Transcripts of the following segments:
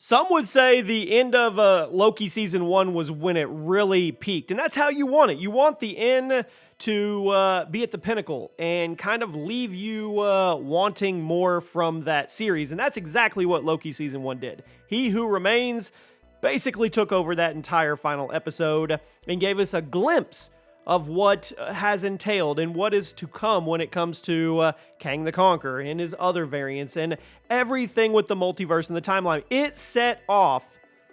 Some would say the end of Loki season 1 was when it really peaked, and that's how you want it. You want the end to be at the pinnacle and kind of leave you wanting more from that series, and that's exactly what Loki season 1 did. He Who Remains basically took over that entire final episode and gave us a glimpse of what has entailed and what is to come when it comes to Kang the Conqueror and his other variants and everything with the multiverse and the timeline. It set off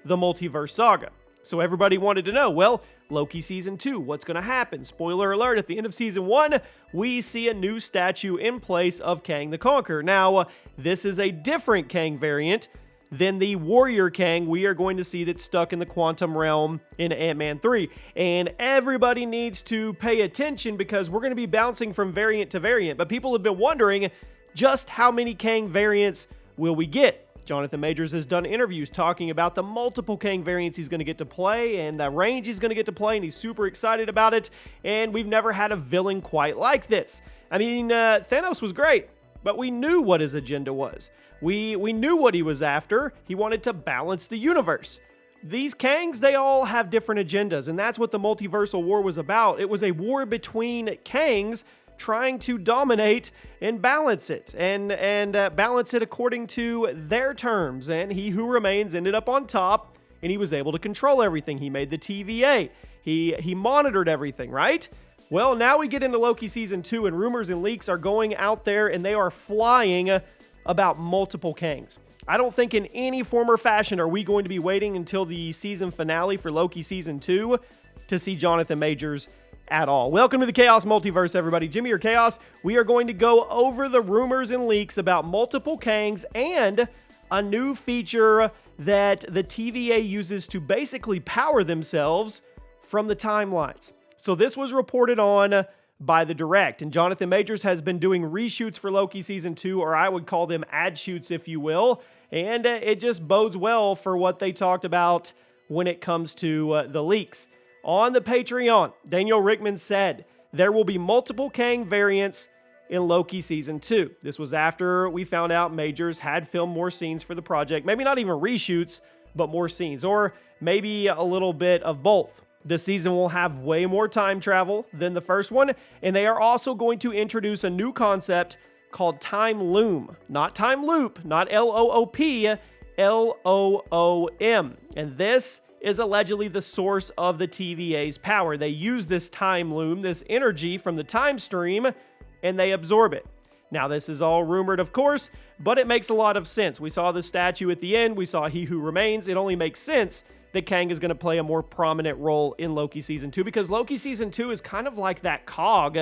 the multiverse saga. So everybody wanted to know, well, Loki season 2, what's going to happen? Spoiler alert, at the end of season 1, we see a new statue in place of Kang the Conqueror. Now, this is a different Kang variant than the Warrior Kang we are going to see that's stuck in the quantum realm in Ant-Man 3. And everybody needs to pay attention because we're going to be bouncing from variant to variant. But people have been wondering just how many Kang variants will we get? Jonathan Majors has done interviews talking about the multiple Kang variants he's going to get to play and the range he's going to get to play, and he's super excited about it. And we've never had a villain quite like this. I mean, Thanos was great, but we knew what his agenda was. We knew what he was after. He wanted to balance the universe. These Kangs, they all have different agendas, and that's what the multiversal war was about. It was a war between Kangs trying to dominate and balance it, and balance it according to their terms. And He Who Remains ended up on top, and he was able to control everything. He made the TVA. He monitored everything, right? Well, now we get into Loki season 2, and rumors and leaks are going out there, and they are flying about multiple Kangs. I don't think in any form or fashion are we going to be waiting until the season finale for Loki season 2 to see Jonathan Majors at all. Welcome to the Chaos Multiverse, everybody. Jimmy or Chaos. We are going to go over the rumors and leaks about multiple Kangs and a new feature that the TVA uses to basically power themselves from the timelines. So this was reported on by the Direct, and Jonathan Majors has been doing reshoots for Loki season 2, or I would call them ad shoots, if you will, and it just bodes well for what they talked about when it comes to the leaks. On the Patreon, Daniel Rickman said there will be multiple Kang variants in Loki season 2. This was after we found out Majors had filmed more scenes for the project, maybe not even reshoots, but more scenes, or maybe a little bit of both. This season will have way more time travel than the first one, and they are also going to introduce a new concept called Time Loom. Not Time Loop, not L-O-O-P, L-O-O-M. And this is allegedly the source of the TVA's power. They use this Time Loom, this energy from the time stream, and they absorb it. Now, this is all rumored, of course, but it makes a lot of sense. We saw the statue at the end. We saw He Who Remains. It only makes sense that Kang is going to play a more prominent role in Loki Season 2, because Loki Season 2 is kind of like that cog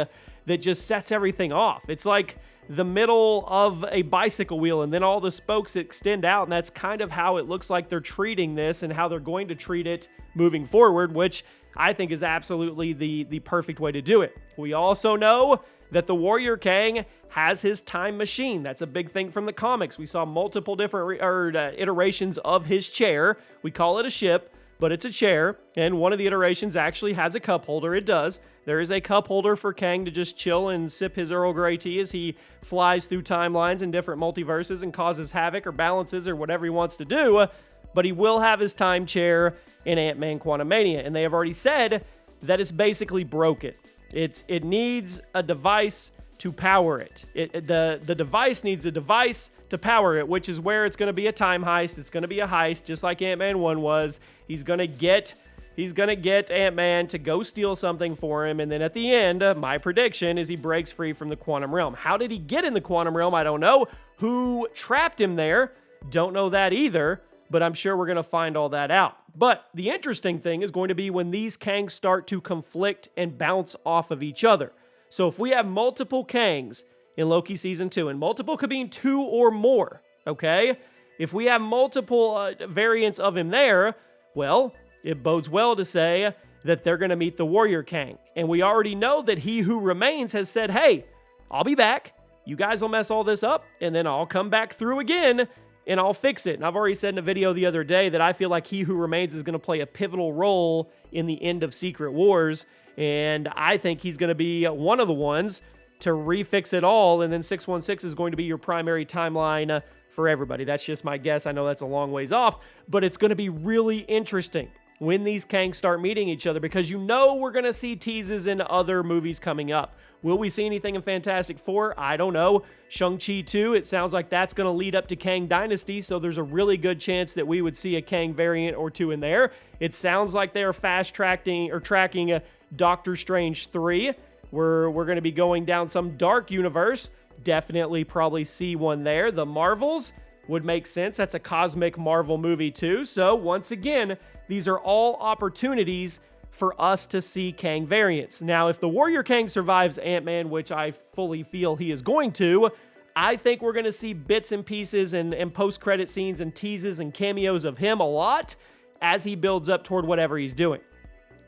that just sets everything off. It's like the middle of a bicycle wheel, and then all the spokes extend out, and that's kind of how it looks like they're treating this and how they're going to treat it moving forward, which I think is absolutely the perfect way to do it. We also know that the Warrior Kang has his time machine. That's a big thing from the comics. We saw multiple different iterations of his chair. We call it a ship, but it's a chair, and one of the iterations actually has a cup holder. It does. There is a cup holder for Kang to just chill and sip his Earl Grey tea as he flies through timelines and different multiverses and causes havoc or balances or whatever he wants to do, but he will have his time chair in Ant-Man Quantumania, and they have already said that it's basically broken. It needs a device to power it. The device needs a device to power it, which is where it's going to be a time heist. It's going to be a heist, just like Ant-Man 1 was. He's going to get Ant-Man to go steal something for him, and then at the end, my prediction is he breaks free from the quantum realm. How did he get in the quantum realm? I don't know. Who trapped him there? Don't know that either, but I'm sure we're going to find all that out. But the interesting thing is going to be when these Kangs start to conflict and bounce off of each other. So if we have multiple Kangs in Loki Season 2, and multiple could mean 2 or more, okay? If we have multiple variants of him there, well, it bodes well to say that they're going to meet the Warrior Kang. And we already know that He Who Remains has said, hey, I'll be back. You guys will mess all this up, and then I'll come back through again, and I'll fix it. And I've already said in a video the other day that I feel like He Who Remains is going to play a pivotal role in the end of Secret Wars, and I think he's going to be one of the ones to refix it all, and then 616 is going to be your primary timeline for everybody. That's just my guess. I know that's a long ways off, but it's going to be really interesting when these Kangs start meeting each other, because you know we're going to see teases in other movies coming up. Will we see anything in Fantastic Four? I don't know. Shang-Chi 2, it sounds like that's going to lead up to Kang Dynasty, so there's a really good chance that we would see a Kang variant or two in there. It sounds like they are fast-tracking or tracking Doctor Strange 3. We're going to be going down some dark universe. Definitely probably see one there. The Marvels would make sense. That's a cosmic Marvel movie too. So once again, these are all opportunities for us to see Kang variants. Now, if the Warrior Kang survives Ant-Man, which I fully feel he is going to, I think we're going to see bits and pieces and post-credit scenes and teases and cameos of him a lot as he builds up toward whatever he's doing.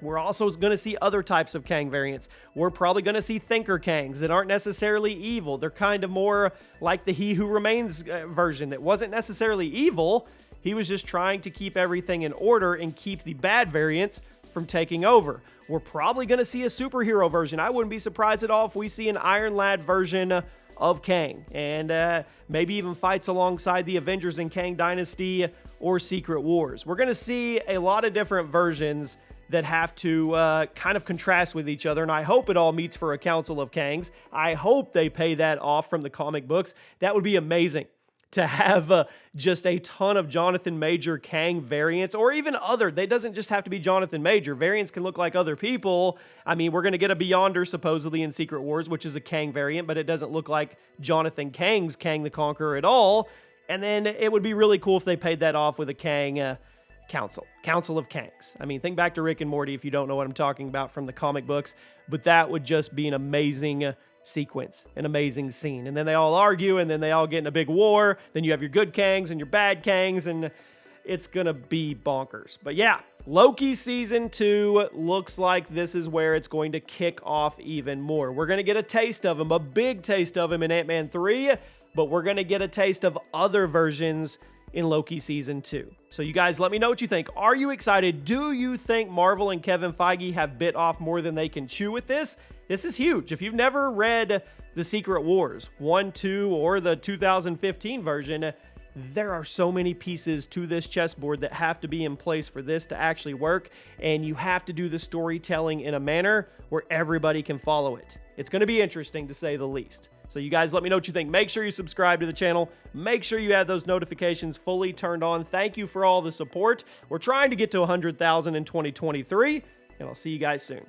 We're also going to see other types of Kang variants. We're probably going to see Thinker Kangs that aren't necessarily evil. They're kind of more like the He Who Remains version that wasn't necessarily evil. He was just trying to keep everything in order and keep the bad variants from taking over. We're probably going to see a superhero version. I wouldn't be surprised at all if we see an Iron Lad version of Kang, and maybe even fights alongside the Avengers in Kang Dynasty or Secret Wars. We're going to see a lot of different versions that have to kind of contrast with each other, and I hope it all meets for a Council of Kangs. I hope they pay that off from the comic books. That would be amazing to have just a ton of Jonathan Major Kang variants, or even other. They doesn't just have to be Jonathan Major. Variants can look like other people. I mean, we're going to get a Beyonder supposedly in Secret Wars, which is a Kang variant, but it doesn't look like Jonathan Kang's Kang the Conqueror at all. And then it would be really cool if they paid that off with a Kang Council of Kangs. I mean, think back to Rick and Morty if you don't know what I'm talking about from the comic books, but that would just be an amazing sequence, an amazing scene. And then they all argue, and then they all get in a big war. Then you have your good Kangs and your bad Kangs, and it's gonna be bonkers. But yeah, Loki Season 2 looks like this is where it's going to kick off even more. We're gonna get a taste of him, a big taste of him in Ant-Man 3, but we're gonna get a taste of other versions in Loki Season 2. So you guys, let me know what you think. Are you excited? Do you think Marvel and Kevin Feige have bit off more than they can chew with this? This is huge. If you've never read the Secret Wars 1, 2, or the 2015 version, there are so many pieces to this chessboard that have to be in place for this to actually work, and you have to do the storytelling in a manner where everybody can follow it. It's going to be interesting, to say the least. So you guys, let me know what you think. Make sure you subscribe to the channel. Make sure you have those notifications fully turned on. Thank you for all the support. We're trying to get to 100,000 in 2023, and I'll see you guys soon.